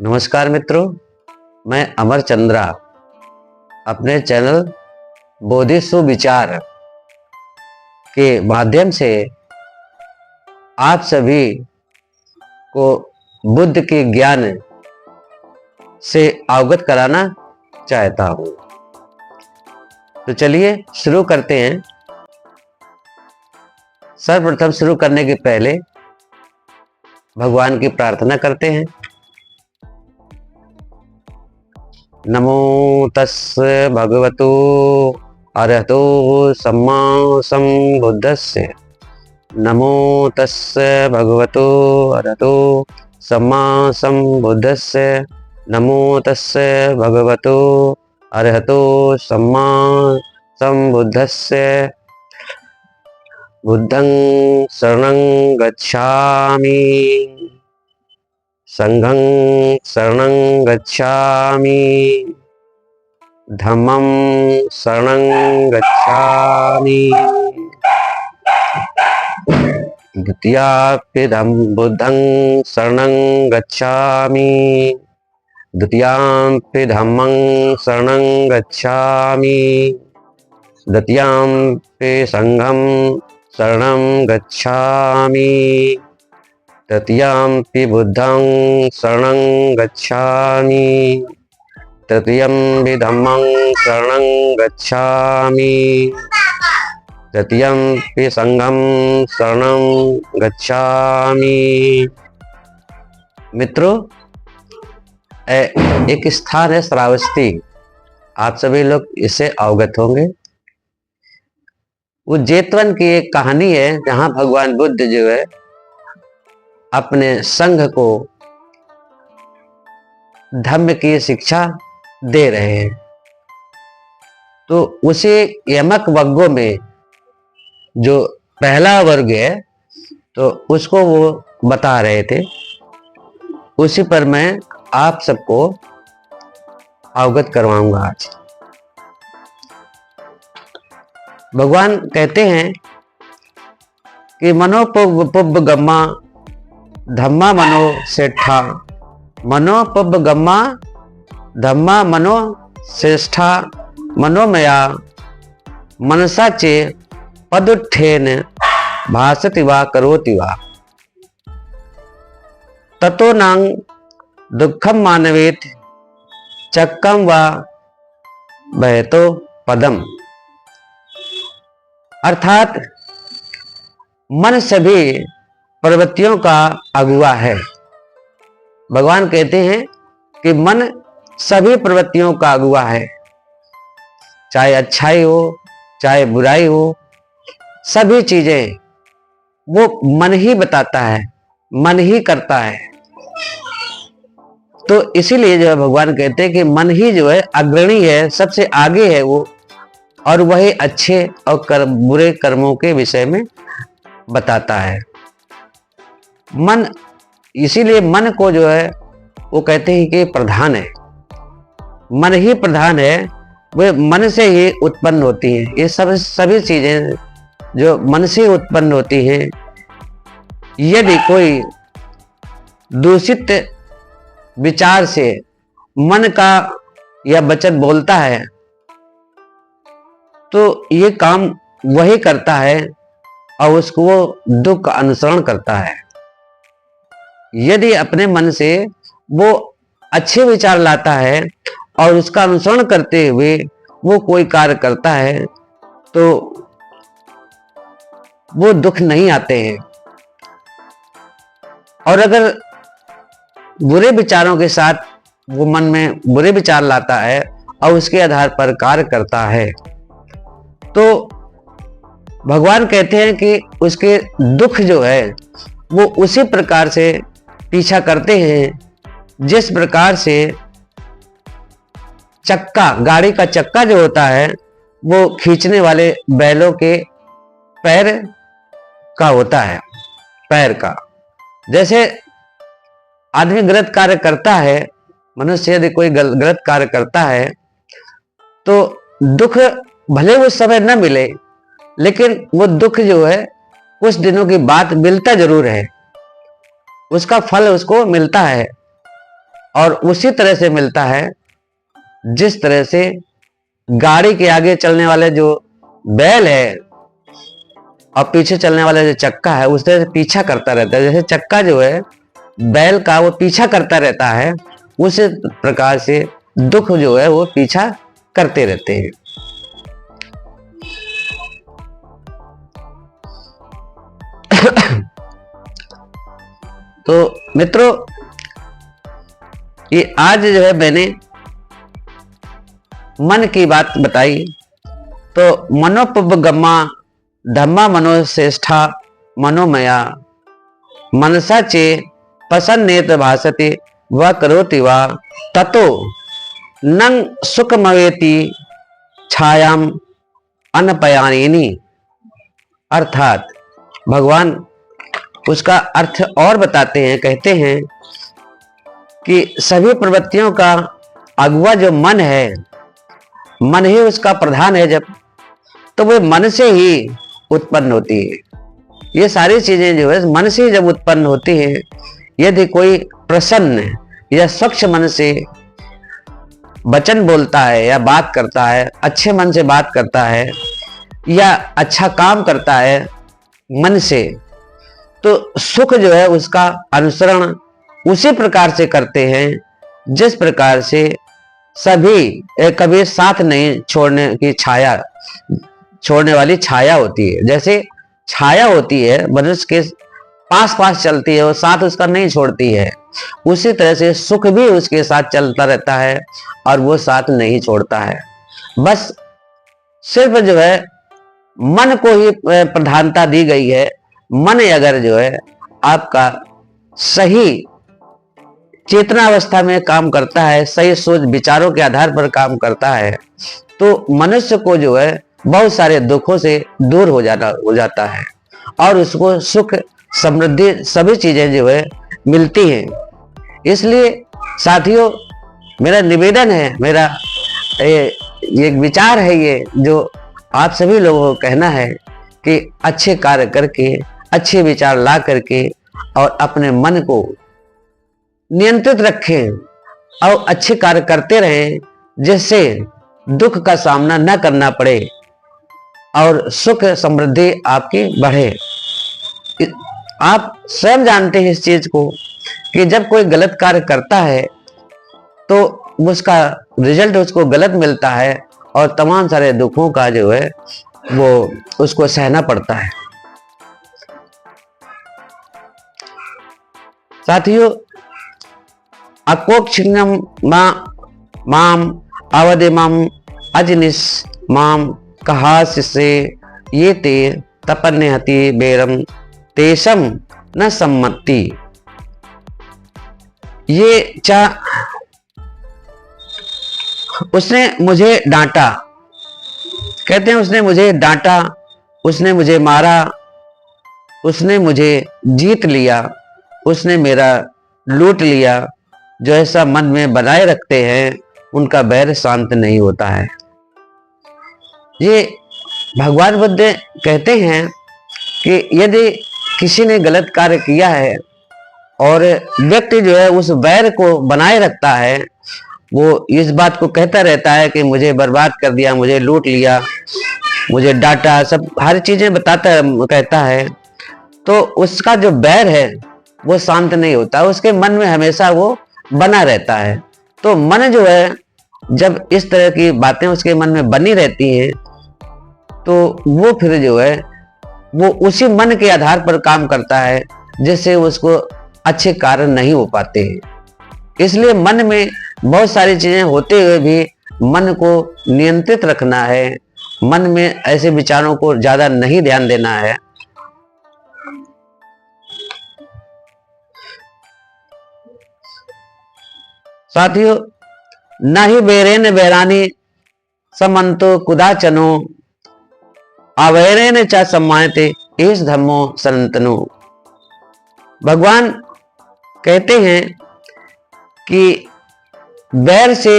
नमस्कार मित्रों, मैं अमर चंद्रा अपने चैनल बोधिसु विचार के माध्यम से आप सभी को बुद्ध के ज्ञान से अवगत कराना चाहता हूँ। तो चलिए शुरू करते हैं। सर्वप्रथम शुरू करने के पहले भगवान की प्रार्थना करते हैं। नमो तस्य भगवतो अरहतो सम्मा सम्बुद्धस्य। नमो तस्य भगवतो अरहतो सम्मा सम्बुद्धस्य। नमो तस्य भगवतो अरहतो सम्मा सम्बुद्धस्य। बुद्धं शरणं गच्छामि, संघं शरणं गच्छामि, धम्मं शरणं गच्छामि, द्वितीयापि बुद्धं शरणं गच्छामि, द्वितीयापि धम्मं शरणं गच्छामि, द्वितीयापि संघं शरणं गच्छामि, तृतीयम्पि बुद्धं शरणं गच्छामि, तृतीयम्पि धम्मं शरणं गच्छामि, तृतीयम्पि संघं शरणं गच्छामि। मित्रों, एक स्थान है श्रावस्ती, आप सभी लोग इससे अवगत होंगे। वो जेतवन की एक कहानी है जहां भगवान बुद्ध जो है अपने संघ को धम्म की शिक्षा दे रहे हैं। तो उसे यमक वर्गों में जो पहला वर्ग है तो उसको वो बता रहे थे। उसी पर मैं आप सबको अवगत करवाऊंगा आज। भगवान कहते हैं कि मनो पुब गम्मा धम्मा मनो श्रेष्ठा, मनो पुब गम्मा धम्मा मनो श्रेष्ठा, मनोमया मनसा चे पदुत्थेन भासति वा करोति वा, ततो नां दुःखं मानवेत चक्कं वा भयतो पदम। अर्थात मन सभी प्रवृत्तियों का अगुआ है। भगवान कहते हैं कि मन सभी प्रवृत्तियों का अगुआ है, चाहे अच्छाई हो चाहे बुराई हो, सभी चीजें वो मन ही बताता है, मन ही करता है। तो इसीलिए जो है भगवान कहते हैं कि मन ही जो है अग्रणी है, सबसे आगे है वो, और वही अच्छे और बुरे कर्मों के विषय में बताता है। मन, इसीलिए मन को जो है वो कहते हैं कि प्रधान है, मन ही प्रधान है, वो मन से ही उत्पन्न होती हैं। ये सभी चीजें जो मन से उत्पन्न होती हैं। यदि कोई दूषित विचार से मन का या वचन बोलता है तो ये काम वही करता है और उसको वो दुख का अनुसरण करता है। यदि अपने मन से वो अच्छे विचार लाता है और उसका अनुसरण करते हुए वो कोई कार्य करता है तो वो दुख नहीं आते हैं। और अगर बुरे विचारों के साथ वो मन में बुरे विचार लाता है और उसके आधार पर कार्य करता है तो भगवान कहते हैं कि उसके दुख जो है वो उसी प्रकार से पीछा करते हैं जिस प्रकार से चक्का, गाड़ी का चक्का जो होता है वो खींचने वाले बैलों के पैर का होता है, पैर का। जैसे आदमी गलत कार्य करता है, मनुष्य यदि कोई गलत कार्य करता है तो दुख भले उस समय न मिले, लेकिन वो दुख जो है कुछ दिनों की बात मिलता जरूर है, उसका फल उसको मिलता है। और उसी तरह से मिलता है जिस तरह से गाड़ी के आगे चलने वाले जो बैल है और पीछे चलने वाला जो चक्का है उस तरह से पीछा करता रहता है। जैसे चक्का जो है बैल का वो पीछा करता रहता है, उसी प्रकार से दुख जो है वो पीछा करते रहते हैं। तो मित्रों, ये आज जो है मैंने मन की बात बताई। तो मनोपगम्मा धम्मा मनोश्रेष्ठा मनोमया मनसा चे प्रसन्नेत भासते व करोति वा ततो नंग सुखमवेति छायाम अनपयानिनी। अर्थात भगवान उसका अर्थ और बताते हैं, कहते हैं कि सभी प्रवृत्तियों का अगुआ जो मन है, मन ही उसका प्रधान है जब, तो वो मन से ही उत्पन्न होती है। ये सारी चीजें जो है मन से जब उत्पन्न होती हैं, यदि कोई प्रसन्न या स्वच्छ मन से वचन बोलता है या बात करता है, अच्छे मन से बात करता है या अच्छा काम करता है मन से, तो सुख जो है उसका अनुसरण उसी प्रकार से करते हैं जिस प्रकार से सभी कभी साथ नहीं छोड़ने की छाया, छोड़ने वाली छाया होती है। जैसे छाया होती है मनुष्य के पास पास चलती है, वो साथ उसका नहीं छोड़ती है, उसी तरह से सुख भी उसके साथ चलता रहता है और वो साथ नहीं छोड़ता है। बस सिर्फ जो है मन को ही प्रधानता दी गई है। मन अगर जो है आपका सही चेतना अवस्था में काम करता है, सही सोच विचारों के आधार पर काम करता है, तो मनुष्य को जो है बहुत सारे दुखों से दूर हो जाता है और उसको सुख समृद्धि सभी चीजें जो है मिलती हैं। इसलिए साथियों, मेरा निवेदन है, मेरा ये विचार है, ये जो आप सभी लोगों को कहना है कि अच्छे कार्य करके, अच्छे विचार ला करके और अपने मन को नियंत्रित रखें और अच्छे कार्य करते रहें, जिससे दुख का सामना न करना पड़े और सुख समृद्धि आपकी बढ़े। आप स्वयं जानते हैं इस चीज को कि जब कोई गलत कार्य करता है तो उसका रिजल्ट उसको गलत मिलता है और तमाम सारे दुखों का जो है वो उसको सहना पड़ता है। साथियों, अकोक्षिणम माम अवधिमम अजनिस माम कहास से ये ते तपन्यहति बेरम तेषम न सम्मति। ये उसने मुझे डांटा, कहते हैं उसने मुझे डांटा, उसने मुझे मारा, उसने मुझे जीत लिया, उसने मेरा लूट लिया, जो ऐसा मन में बनाए रखते हैं उनका बैर शांत नहीं होता है। ये भगवान बुद्ध कहते हैं कि यदि किसी ने गलत कार्य किया है और व्यक्ति जो है उस बैर को बनाए रखता है, वो इस बात को कहता रहता है कि मुझे बर्बाद कर दिया, मुझे लूट लिया, मुझे डांटा, सब हर चीजें बताता कहता है, तो उसका जो बैर है वो शांत नहीं होता, उसके मन में हमेशा वो बना रहता है। तो मन जो है जब इस तरह की बातें उसके मन में बनी रहती हैं, तो वो फिर जो है वो उसी मन के आधार पर काम करता है, जिससे उसको अच्छे कार्य नहीं हो पाते हैं। इसलिए मन में बहुत सारी चीजें होते हुए भी मन को नियंत्रित रखना है, मन में ऐसे विचारों को ज्यादा नहीं ध्यान देना है। साथियों, न ही बेरेन बेरानी समंतो कुदाचनो अवैरेन च सम्मानते एस धर्मो सनातनो। भगवान कहते हैं कि बैर से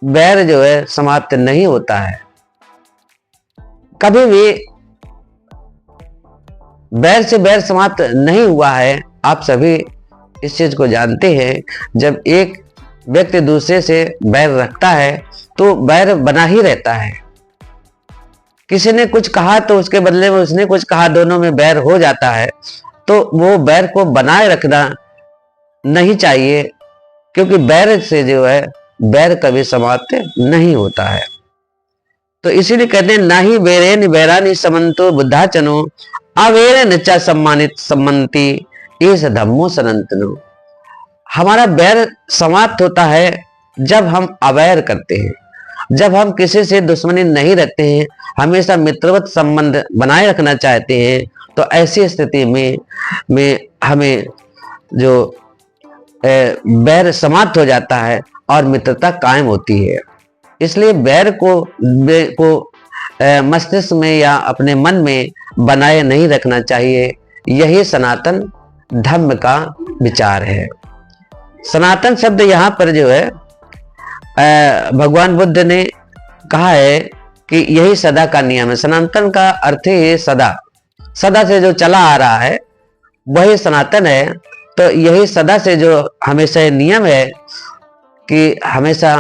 बैर जो है समाप्त नहीं होता है, कभी भी बैर से बैर समाप्त नहीं हुआ है। आप सभी इस चीज को जानते हैं, जब एक व्यक्ति दूसरे से बैर रखता है तो बैर बना ही रहता है। किसी ने कुछ कहा तो उसके बदले में उसने कुछ कहा, दोनों में बैर हो जाता है, तो वो बैर को बनाए रखना नहीं चाहिए, क्योंकि बैर से जो है बैर कभी समाप्त नहीं होता है। तो इसीलिए कहते हैं ना ही बैरेन बैरानी समन्तो बुद्धाचनो अवैरेन च सम्मानित सम्मति एस धम्मो सनातनो। हमारा बैर समाप्त होता है जब हम अवैर करते हैं, जब हम किसी से दुश्मनी नहीं रखते हैं, हमेशा मित्रवत संबंध बनाए रखना चाहते हैं, तो ऐसी स्थिति में हमें जो बैर समाप्त हो जाता है और मित्रता कायम होती है। इसलिए बैर को मस्तिष्क में या अपने मन में बनाए नहीं रखना चाहिए। यही सनातन धर्म का विचार है। सनातन शब्द यहाँ पर जो है भगवान बुद्ध ने कहा है कि यही सदा का नियम है। सनातन का अर्थ है सदा, सदा से जो चला आ रहा है वही सनातन है। तो यही सदा से जो हमेशा नियम है कि हमेशा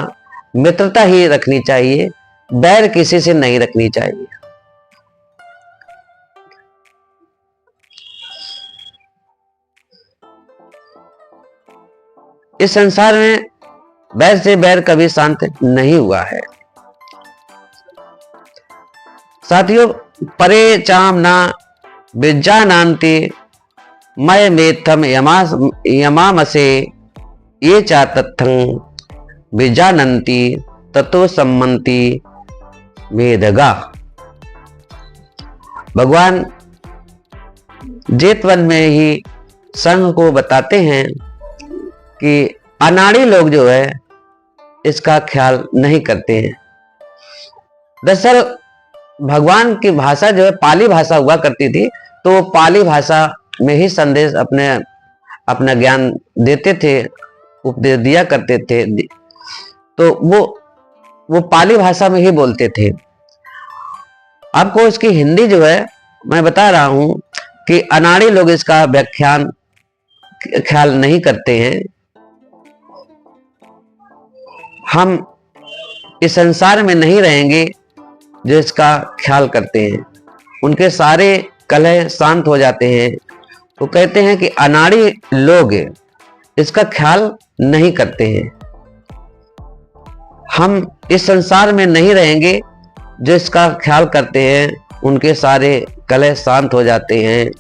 मित्रता ही रखनी चाहिए, बैर किसी से नहीं रखनी चाहिए। इस संसार में बैर से बैर कभी शांत नहीं हुआ है। साथियों, परे चाम ना विज्ञानांति मय मेथम यमामसे ये चा तत्थं विजानन्ति ततो सम्मन्ति मेदगा। भगवान जेतवन में ही संघ को बताते हैं कि अनाड़ी लोग जो है इसका ख्याल नहीं करते हैं। दरअसल भगवान की भाषा जो है पाली भाषा हुआ करती थी, तो वो पाली भाषा में ही संदेश अपना ज्ञान देते थे, उपदेश दिया करते थे। तो वो पाली भाषा में ही बोलते थे। आपको इसकी हिंदी जो है मैं बता रहा हूं कि अनाड़ी लोग इसका व्याख्यान ख्याल नहीं करते हैं। हम इस संसार में नहीं रहेंगे जो इसका ख्याल करते हैं, उनके सारे कलह शांत हो जाते हैं। वो कहते हैं कि अनाड़ी लोग इसका ख्याल नहीं करते हैं। हम इस संसार में नहीं रहेंगे जो इसका ख्याल करते हैं, उनके सारे कलह शांत हो जाते हैं।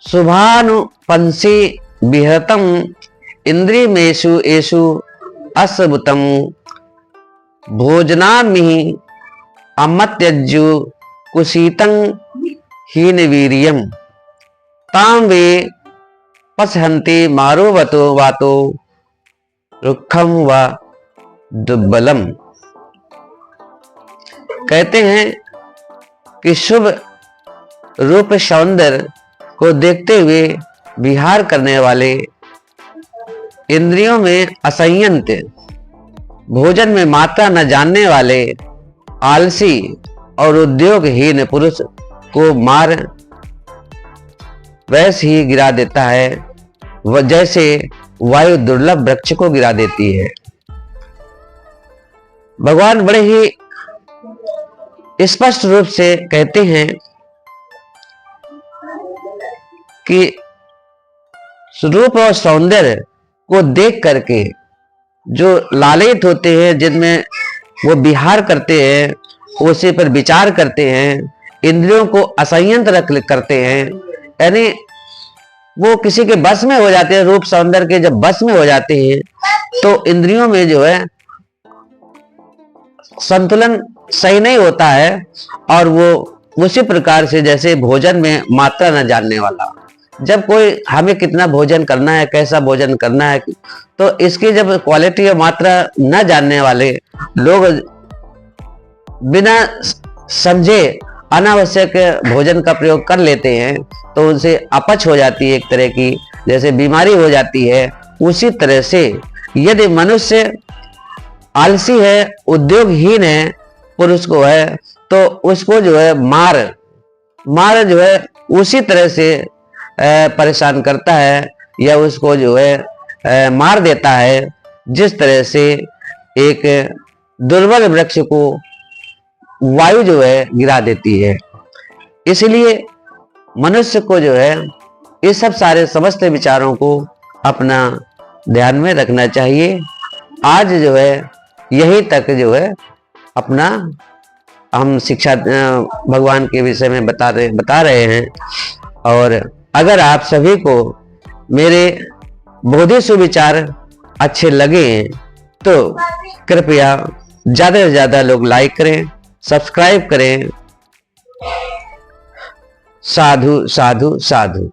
शुभानुपंसी विहतम इंद्रियमेषु एषु असभुतम भोजनामि अमत्यज्जु कुशीतं हीनवीर्यम ताम वे पसहन्ति मारोवतो वातो रुखम व दुर्बलम। कहते हैं कि शुभ रूप सौंदर्य को देखते हुए विहार करने वाले, इंद्रियों में असंयत, भोजन में मात्रा न जानने वाले, आलसी और उद्योगहीन पुरुष को मार वैसे ही गिरा देता है वह जैसे वायु दुर्लभ वृक्ष को गिरा देती है। भगवान बड़े ही स्पष्ट रूप से कहते हैं कि रूप और सौंदर्य को देख करके जो लालित होते हैं, जिनमें वो विहार करते हैं, उसी पर विचार करते हैं, इंद्रियों को असंयत करते हैं, यानी वो किसी के बस में हो जाते हैं। रूप सौंदर्य के जब बस में हो जाते हैं तो इंद्रियों में जो है संतुलन सही नहीं होता है, और वो उसी प्रकार से जैसे भोजन में मात्रा न जानने वाला। जब कोई हमें कितना भोजन करना है, कैसा भोजन करना है, तो इसकी जब क्वालिटी और मात्रा न जानने वाले लोग बिना समझे अनावश्यक भोजन का प्रयोग कर लेते हैं, तो उनसे अपच हो जाती है, एक तरह की जैसे बीमारी हो जाती है। उसी तरह से यदि मनुष्य आलसी है, उद्योगहीन है, पुरुष को है, तो उसको जो है मार जो है उसी तरह से परेशान करता है या उसको जो है मार देता है, जिस तरह से एक दुर्बल वृक्ष को वायु जो है गिरा देती है। इसलिए मनुष्य को जो है इस सब सारे समस्त विचारों को अपना ध्यान में रखना चाहिए। आज जो है यहीं तक जो है अपना हम शिक्षा भगवान के विषय में बता रहे हैं। और अगर आप सभी को मेरे बोधि सुविचार अच्छे लगे तो कृपया ज़्यादा से ज़्यादा लोग लाइक करें, सब्सक्राइब करें। साधु साधु साधु।